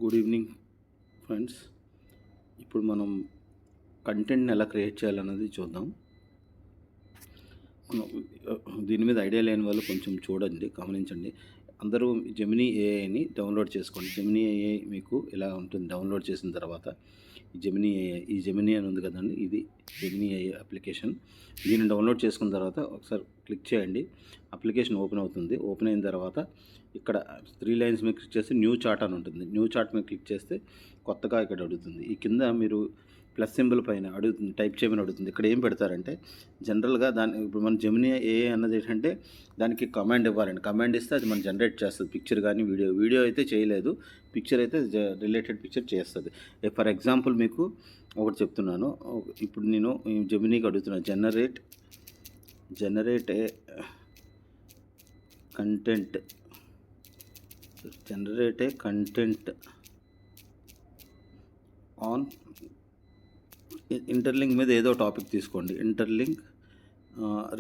Good evening friends. ఇప్పుడు మనం కంటెంట్ని ఎలా క్రియేట్ చేయాలన్నది చూద్దాం. మనం దీని మీద ఐడియా లేని వాళ్ళు కొంచెం చూడండి, గమనించండి. అందరూ జెమినీ ఏఐని డౌన్లోడ్ చేసుకోండి. జెమినీ ఏఐ మీకు ఇలా ఉంటుంది. డౌన్లోడ్ చేసిన తర్వాత ఈ జెమినీ అని ఉంది కదండి, ఇది జెమినీ ఏఐ అప్లికేషన్. దీన్ని డౌన్లోడ్ చేసుకున్న తర్వాత ఒకసారి క్లిక్ చేయండి. అప్లికేషన్ ఓపెన్ అవుతుంది. ఓపెన్ అయిన తర్వాత ఇక్కడ 3 లైన్స్ మీద క్లిక్ చేస్తే న్యూ చార్ట్ అని ఉంటుంది. న్యూ చార్ట్ మీద క్లిక్ చేస్తే కొత్తగా ఇక్కడ అడుగుతుంది. ఈ కింద మీరు ప్లస్ సింబల్ పైన అడుగుతుంది, టైప్ చేయమని అడుగుతుంది. ఇక్కడ ఏం పెడతారంటే జనరల్గా ఇప్పుడు మన జెమినీ ఏఐ అన్నది ఏంటంటే దానికి కమాండ్ ఇవ్వాలండి. కమాండ్ ఇస్తే అది మనం జనరేట్ చేస్తుంది పిక్చర్ కానీ వీడియో అయితే చేయలేదు, పిక్చర్ అయితే రిలేటెడ్ పిక్చర్ చేస్తుంది. ఫర్ ఎగ్జాంపుల్ మీకు ఒకటి చెప్తున్నాను. ఇప్పుడు నేను జెమినీకి అడుగుతున్నాను, generate a content on interlink మీద ఏదో టాపిక్ తీసుకోండి. ఇంటర్లింక్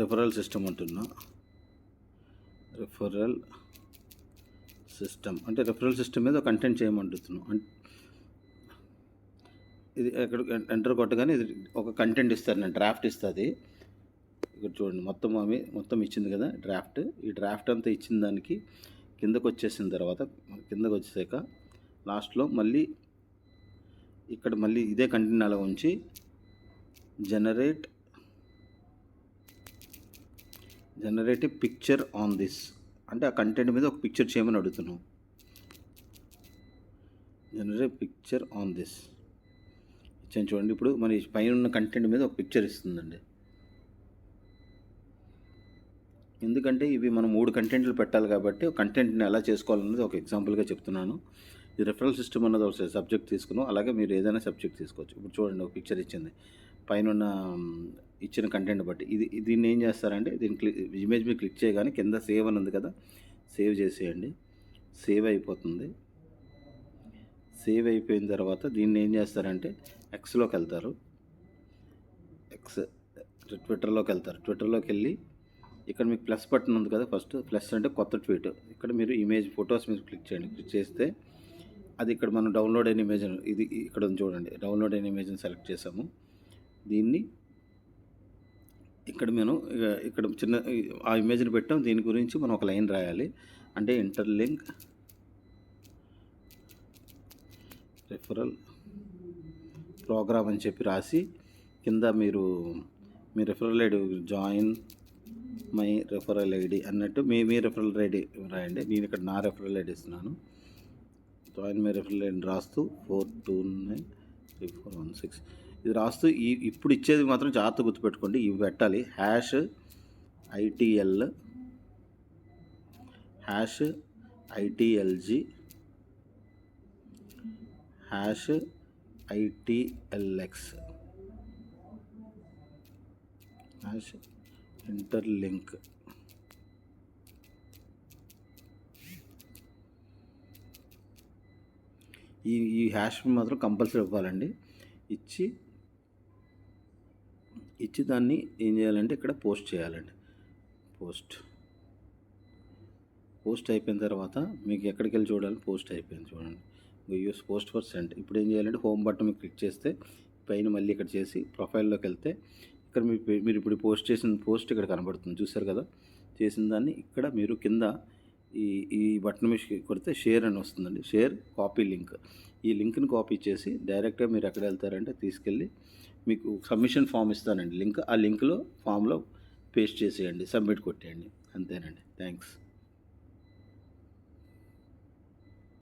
రెఫరల్ సిస్టమ్ అంటున్నా. రెఫరల్ సిస్టమ్ అంటే రెఫరల్ సిస్టమ్ మీద కంటెంట్ చేయమంటున్నాం. ఇది ఎక్కడ ఎంటర్ కొట్టగానే ఇది ఒక కంటెంట్ ఇస్తారు, నేను డ్రాఫ్ట్ ఇస్తుంది. ఇక్కడ చూడండి, మొత్తం ఇచ్చింది కదా డ్రాఫ్ట్. ఈ డ్రాఫ్ట్ అంతా ఇచ్చిన దానికి కిందకు వచ్చేసాక లాస్ట్లో మళ్ళీ ఇక్కడ ఇదే కంటెంట్ అలా ఉంచి జనరేట్ పిక్చర్ ఆన్ దిస్ అంటే ఆ కంటెంట్ మీద ఒక పిక్చర్ చేయమని అడుగుతున్నాం. జనరేట్ పిక్చర్ ఆన్ దిస్ ఇచ్చాను చూడండి. ఇప్పుడు మన పైన ఉన్న కంటెంట్ మీద ఒక పిక్చర్ ఇస్తుందండి. ఎందుకంటే ఇవి మనం 3 కంటెంట్లు పెట్టాలి కాబట్టి కంటెంట్ని ఎలా చేసుకోవాలన్నది ఒక ఎగ్జాంపుల్గా చెప్తున్నాను. ఇది రెఫరల్ సిస్టమ్ అన్నది ఒక సబ్జెక్ట్ తీసుకున్నాం, అలాగే మీరు ఏదైనా సబ్జెక్ట్ తీసుకోవచ్చు. ఇప్పుడు చూడండి, ఒక పిక్చర్ ఇచ్చింది పైన ఉన్న ఇచ్చిన కంటెంట్ బట్టి. దీన్ని ఏం చేస్తారంటే ఇమేజ్ మీద క్లిక్ చేయగానే కింద సేవ్ అని ఉంది కదా, సేవ్ చేసేయండి. సేవ్ అయిపోతుంది. సేవ్ అయిపోయిన తర్వాత దీన్ని ఏం చేస్తారంటే ఎక్స్లోకి వెళ్తారు. ట్విట్టర్లోకి వెళ్ళి ఇక్కడ మీకు ప్లస్ బటన్ ఉంది కదా, ఫస్ట్ ప్లస్ అంటే కొత్త ట్వీట్. ఇక్కడ మీరు ఇమేజ్ ఫొటోస్ మీద క్లిక్ చేయండి. క్లిక్ చేస్తే అది ఇక్కడ మనం డౌన్లోడ్ అయిన ఇమేజ్ ఇది ఇక్కడ ఉంది చూడండి. డౌన్లోడ్ అయిన ఇమేజ్ని సెలెక్ట్ చేసాము. దీన్ని ఇక్కడ ఇక్కడ చిన్న ఆ ఇమేజ్ని పెట్టాం. దీని గురించి మనం ఒక లైన్ రాయాలి. అంటే ఇంటర్లింక్ రెఫరల్ ప్రోగ్రామ్ అని చెప్పి రాసి కింద మీరు మీ referral ID join my referral ID అన్నట్టు మీ రెఫరల్ ఐడి రాయండి. నేను ఇక్కడ నా రెఫరల్ ఐడి ఇస్తున్నాను. జాయిన్ మై రెఫరల్ ఐడి రాస్తూ 4293416 ఇది రాస్తూ ఇప్పుడు ఇచ్చేది మాత్రం జాగ్రత్త గుర్తుపెట్టుకోండి. ఇవి పెట్టాలి. #ITLG #ITLX interlink. ఈ హ్యాష్ మాత్రం కంపల్సరీ ఇవ్వాలండి. ఇచ్చి దాన్ని ఏం చేయాలంటే ఇక్కడ పోస్ట్ చేయాలండి. పోస్ట్ అయిపోయిన తర్వాత మీకు ఎక్కడికి వెళ్ళి చూడాలి, పోస్ట్ అయిపోయింది చూడండి. Use post for send. ఇప్పుడు ఏం చేయాలంటే హోమ్ బటన్ మీద క్లిక్ చేస్తే పైన మళ్ళీ ఇక్కడ చేసి ప్రొఫైల్లోకి వెళ్తే ఇక్కడ మీరు ఇప్పుడు పోస్ట్ చేసిన పోస్ట్ ఇక్కడ కనబడుతుంది, చూసారు కదా. చేసిన దాన్ని ఇక్కడ మీరు కింద ఈ బటన్ మీద కొడితే షేర్ అని వస్తుందండి. Share copy link. ఈ లింక్ని కాపీ చేసి డైరెక్ట్గా మీరు ఎక్కడ వెళ్తారంటే తీసుకెళ్ళి మీకు సబ్మిషన్ ఫామ్ ఇస్తానండి లింక్. ఆ లింక్లో ఫామ్లో పేస్ట్ చేసేయండి, సబ్మిట్ కొట్టేయండి. అంతేనండి. థ్యాంక్స్.